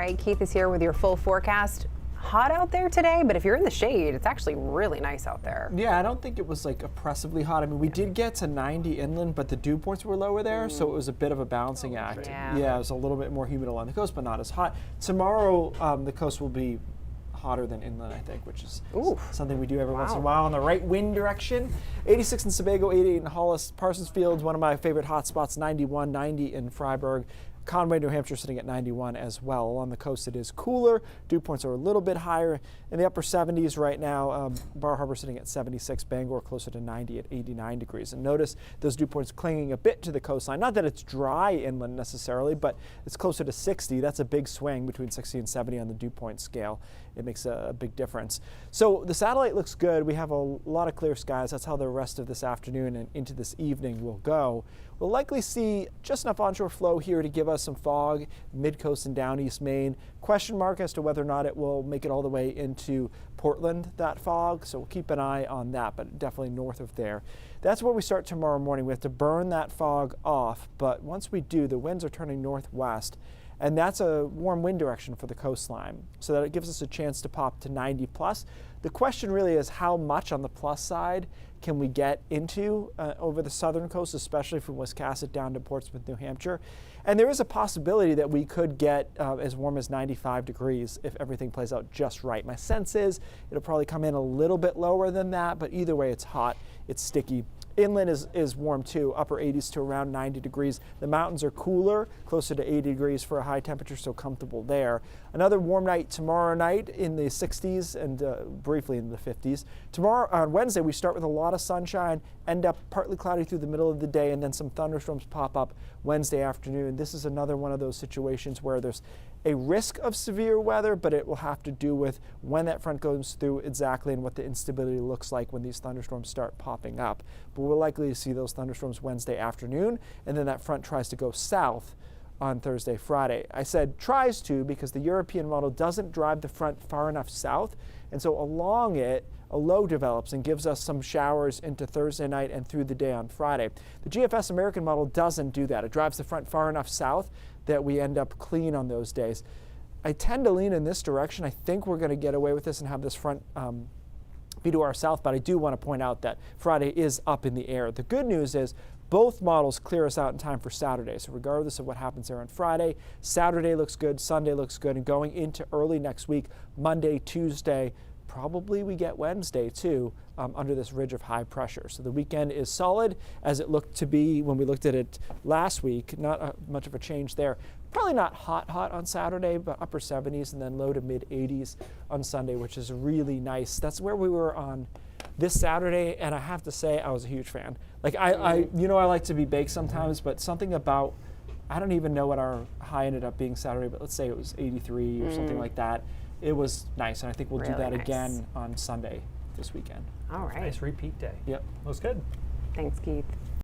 right, Keith is here with your full forecast. Hot out there today, but if you're in the shade, it's actually really nice out there. Yeah, I don't think it was like oppressively hot. I mean, we did get to 90 inland, but the dew points were lower there, so it was a bit of a balancing act. Yeah. It was a little bit more humid along the coast, but not as hot. Tomorrow, the coast will be hotter than inland, I think, which is something we do every once in a while in the right wind direction. 86 in Sebago, 88 in Hollis. Parsons Field's one of my favorite hot spots, 91, 90 in Freiburg. Conway, New Hampshire sitting at 91 as well. Along the coast it is cooler. Dew points are a little bit higher in the upper 70s right now. Bar Harbor sitting at 76, Bangor closer to 90 at 89 degrees. And notice those dew points clinging a bit to the coastline. Not that it's dry inland necessarily, but it's closer to 60. That's a big swing between 60 and 70 on the dew point scale. It makes a big difference. So the satellite looks good. We have a lot of clear skies. That's how the rest of this afternoon and into this evening will go. We'll likely see just enough onshore flow here to give us some fog, mid-coast and down East Maine. Question mark as to whether or not it will make it all the way into Portland, that fog. So we'll keep an eye on that, but definitely north of there. That's where we start tomorrow morning. We have to burn that fog off, but once we do, the winds are turning northwest. And that's a warm wind direction for the coastline, so that it gives us a chance to pop to 90 plus. The question really is how much on the plus side can we get into over the southern coast, especially from Wiscasset down to Portsmouth, New Hampshire. And there is a possibility that we could get as warm as 95 degrees if everything plays out just right. My sense is it'll probably come in a little bit lower than that, but either way it's hot, it's sticky. Inland is warm too, upper 80s to around 90 degrees. The mountains are cooler, closer to 80 degrees for a high temperature, so comfortable there. Another warm night tomorrow night in the 60s and briefly in the 50s. Tomorrow, on Wednesday, we start with a lot of sunshine, end up partly cloudy through the middle of the day, and then some thunderstorms pop up Wednesday afternoon. This is another one of those situations where there's a risk of severe weather, but it will have to do with when that front goes through exactly and what the instability looks like when these thunderstorms start popping up. But we're likely to see those thunderstorms Wednesday afternoon, and then that front tries to go south on Thursday, Friday. I said tries to because the European model doesn't drive the front far enough south, and so along it, a low develops and gives us some showers into Thursday night and through the day on Friday. The GFS American model doesn't do that. It drives the front far enough south that we end up clean on those days. I tend to lean in this direction. I think we're going to get away with this and have this front be to our south, but I do want to point out that Friday is up in the air. The good news is both models clear us out in time for Saturday. So regardless of what happens there on Friday, Saturday looks good, Sunday looks good, and going into early next week, Monday, Tuesday, probably we get Wednesday too under this ridge of high pressure. So the weekend is solid as it looked to be when we looked at it last week. Not much of a change there. Probably not hot on Saturday, but upper 70s and then low to mid 80s on Sunday, which is really nice. That's where we were on this Saturday, and I have to say I was a huge fan. Like I like to be baked sometimes, but something about, I don't even know what our high ended up being Saturday, but let's say it was 83 or something like that. It was nice, and I think we'll do that again on Sunday this weekend. All right. Nice repeat day. Yep. Looks good. Thanks, Keith.